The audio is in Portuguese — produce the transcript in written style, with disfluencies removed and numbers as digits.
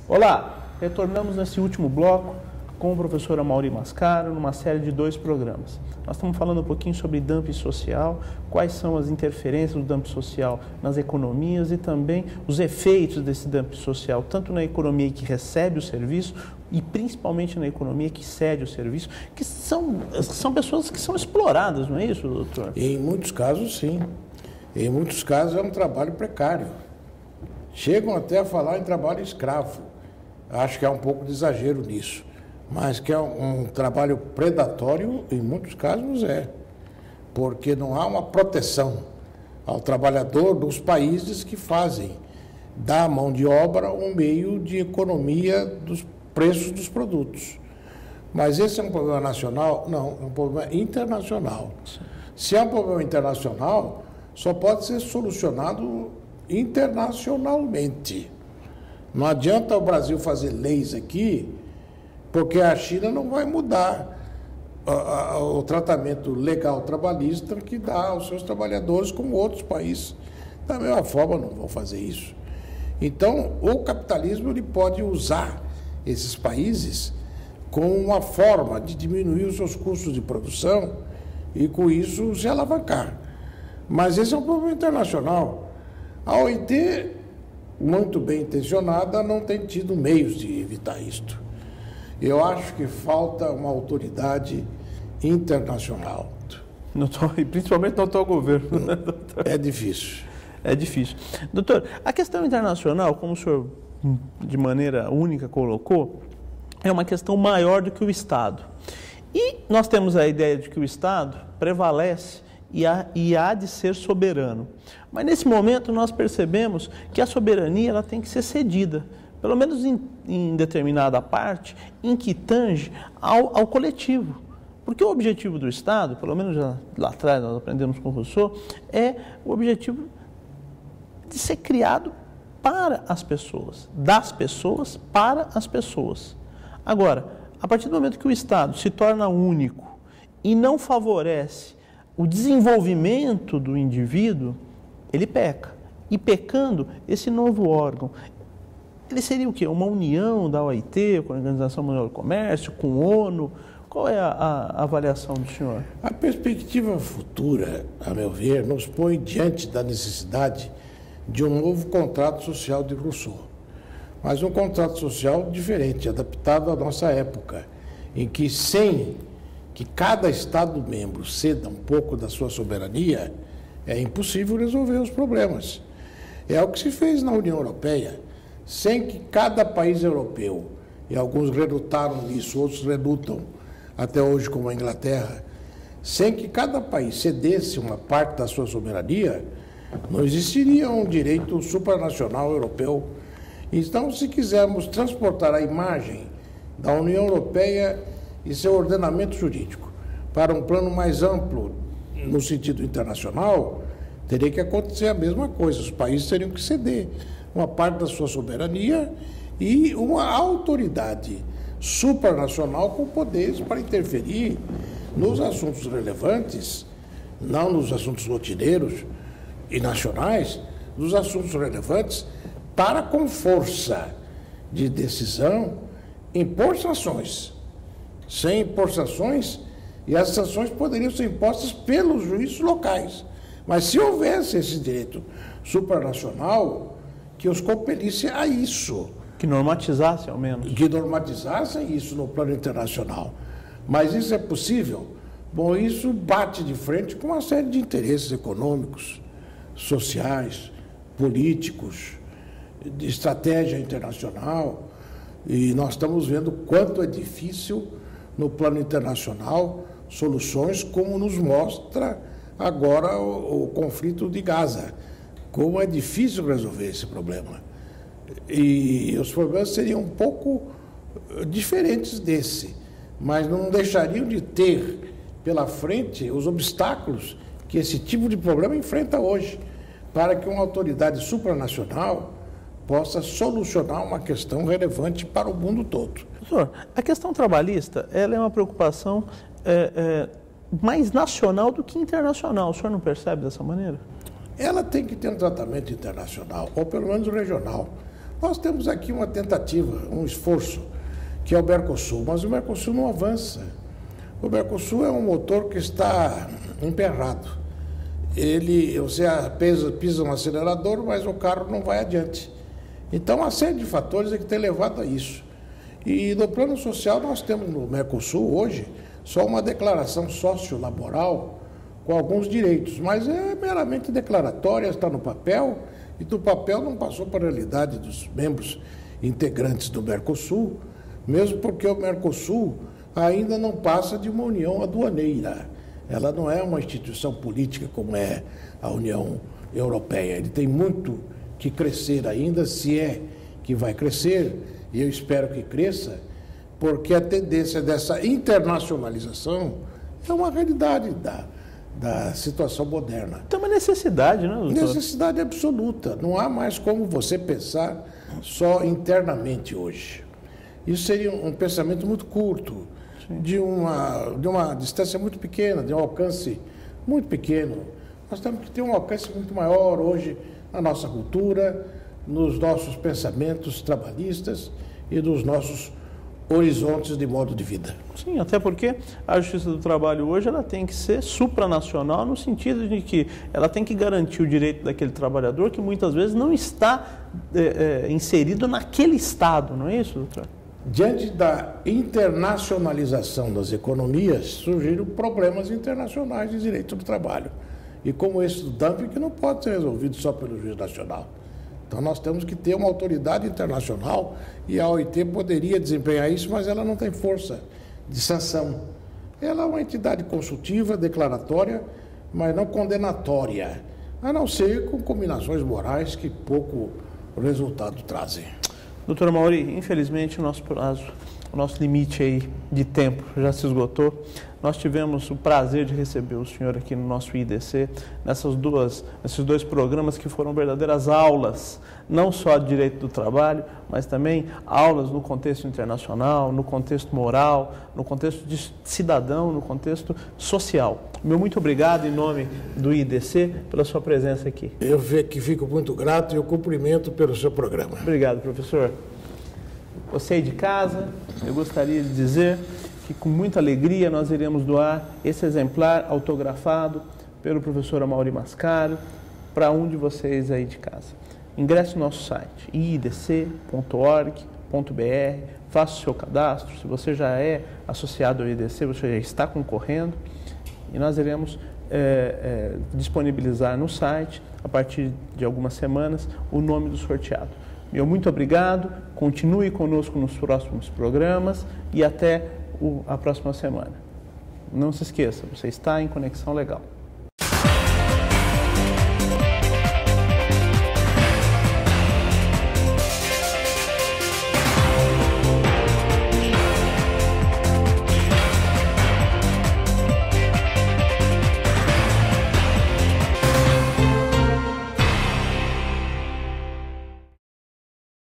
Olá, retornamos nesse último bloco com o professor Amaury Mascaro numa série de 2 programas. Nós estamos falando um pouquinho sobre dumping social, quais são as interferências do dumping social nas economias e também os efeitos desse dumping social, tanto na economia que recebe o serviço e principalmente na economia que cede o serviço, que são pessoas que são exploradas, não é isso, doutor? Em muitos casos, sim. Em muitos casos é um trabalho precário. Chegam até a falar em trabalho escravo. Acho que há um pouco de exagero nisso. Mas que é um trabalho predatório, em muitos casos é. Porque não há uma proteção ao trabalhador dos países que fazem da mão de obra um meio de economia dos preços dos produtos. Mas esse é um problema nacional? Não, é um problema internacional. Se é um problema internacional, só pode ser solucionado internacionalmente. Não adianta o Brasil fazer leis aqui, porque a China não vai mudar o tratamento legal trabalhista que dá aos seus trabalhadores, como outros países, da mesma forma, não vão fazer isso. Então, o capitalismo ele pode usar esses países como uma forma de diminuir os seus custos de produção e, com isso, se alavancar. Mas esse é um problema internacional. A OIT, muito bem intencionada, não tem tido meios de evitar isto. Eu acho que falta uma autoridade internacional. E principalmente no atual governo, né, doutor? É difícil. É difícil. Doutor, a questão internacional, como o senhor de maneira única colocou, é uma questão maior do que o Estado. E nós temos a ideia de que o Estado prevalece e há de ser soberano. Mas nesse momento nós percebemos que a soberania ela tem que ser cedida, pelo menos em determinada parte, em que tange ao coletivo. Porque o objetivo do Estado, pelo menos lá atrás nós aprendemos com Rousseau, é o objetivo de ser criado para as pessoas, das pessoas para as pessoas. Agora, a partir do momento que o Estado se torna único e não favorece o desenvolvimento do indivíduo, ele peca. E pecando, esse novo órgão, ele seria o quê? Uma união da OIT, com a Organização Mundial do Comércio, com a ONU? Qual é a avaliação do senhor? A perspectiva futura, a meu ver, nos põe diante da necessidade de um novo contrato social de Rousseau. Mas um contrato social diferente, adaptado à nossa época, em que sem que cada Estado-membro ceda um pouco da sua soberania, é impossível resolver os problemas. É o que se fez na União Europeia, sem que cada país europeu, e alguns relutaram nisso, outros relutam até hoje, como a Inglaterra, sem que cada país cedesse uma parte da sua soberania, não existiria um direito supranacional europeu. Então, se quisermos transportar a imagem da União Europeia e seu ordenamento jurídico para um plano mais amplo no sentido internacional, teria que acontecer a mesma coisa. Os países teriam que ceder uma parte da sua soberania e uma autoridade supranacional com poderes para interferir nos assuntos relevantes, não nos assuntos rotineiros e nacionais, nos assuntos relevantes, para, com força de decisão, impor sanções. Sem impor sanções, e as sanções poderiam ser impostas pelos juízes locais. Mas se houvesse esse direito supranacional, que os compelisse a isso. Que normatizasse, ao menos. Que normatizassem isso no plano internacional. Mas isso é possível? Bom, isso bate de frente com uma série de interesses econômicos, sociais, políticos, de estratégia internacional. E nós estamos vendo quanto é difícil, no plano internacional, soluções como nos mostra agora o conflito de Gaza. Como é difícil resolver esse problema. E os problemas seriam um pouco diferentes desse, mas não deixariam de ter pela frente os obstáculos que esse tipo de problema enfrenta hoje, para que uma autoridade supranacional possa solucionar uma questão relevante para o mundo todo. Professor, a questão trabalhista, ela é uma preocupação mais nacional do que internacional. O senhor não percebe dessa maneira? Ela tem que ter um tratamento internacional, ou pelo menos regional. Nós temos aqui uma tentativa, um esforço, que é o Mercosul, mas o Mercosul não avança. O Mercosul é um motor que está emperrado. Você pisa no acelerador, mas o carro não vai adiante. Então, uma série de fatores é que tem levado a isso. E no plano social, nós temos no Mercosul hoje só uma declaração sociolaboral com alguns direitos, mas é meramente declaratória, está no papel, e do papel não passou para a realidade dos membros integrantes do Mercosul, mesmo porque o Mercosul ainda não passa de uma união aduaneira. Ela não é uma instituição política como é a União Europeia. Ele tem muito que crescer ainda, se é que vai crescer, e eu espero que cresça, porque a tendência dessa internacionalização é uma realidade da situação moderna. Tem uma necessidade, né, doutor? Necessidade absoluta. Não há mais como você pensar só internamente hoje. Isso seria um pensamento muito curto, de uma distância muito pequena, de um alcance muito pequeno. Nós temos que ter um alcance muito maior hoje na nossa cultura, nos nossos pensamentos trabalhistas e nos nossos horizontes de modo de vida. Sim, até porque a Justiça do Trabalho hoje ela tem que ser supranacional no sentido de que ela tem que garantir o direito daquele trabalhador que muitas vezes não está inserido naquele Estado, não é isso, doutor? Diante da internacionalização das economias, surgiram problemas internacionais de direito do trabalho. E como esse do dumping, que não pode ser resolvido só pelo juiz nacional. Então nós temos que ter uma autoridade internacional e a OIT poderia desempenhar isso, mas ela não tem força de sanção. Ela é uma entidade consultiva, declaratória, mas não condenatória, a não ser com combinações morais que pouco resultado trazem. Doutor Amaury, infelizmente o nosso prazo, o nosso limite aí de tempo já se esgotou. Nós tivemos o prazer de receber o senhor aqui no nosso IDC, nesses dois programas que foram verdadeiras aulas, não só de direito do trabalho, mas também aulas no contexto internacional, no contexto moral, no contexto de cidadão, no contexto social. Meu muito obrigado em nome do IDC pela sua presença aqui. Eu que fico muito grato e eu cumprimento pelo seu programa. Obrigado, professor. Você aí de casa, eu gostaria de dizer que com muita alegria nós iremos doar esse exemplar autografado pelo professor Amaury Mascaro para um de vocês aí de casa. Ingresse no nosso site idc.org.br, faça o seu cadastro. Se você já é associado ao IDC, você já está concorrendo e nós iremos disponibilizar no site, a partir de algumas semanas, o nome do sorteado. Meu muito obrigado, continue conosco nos próximos programas e até a próxima semana. Não se esqueça, você está em Conexão Legal.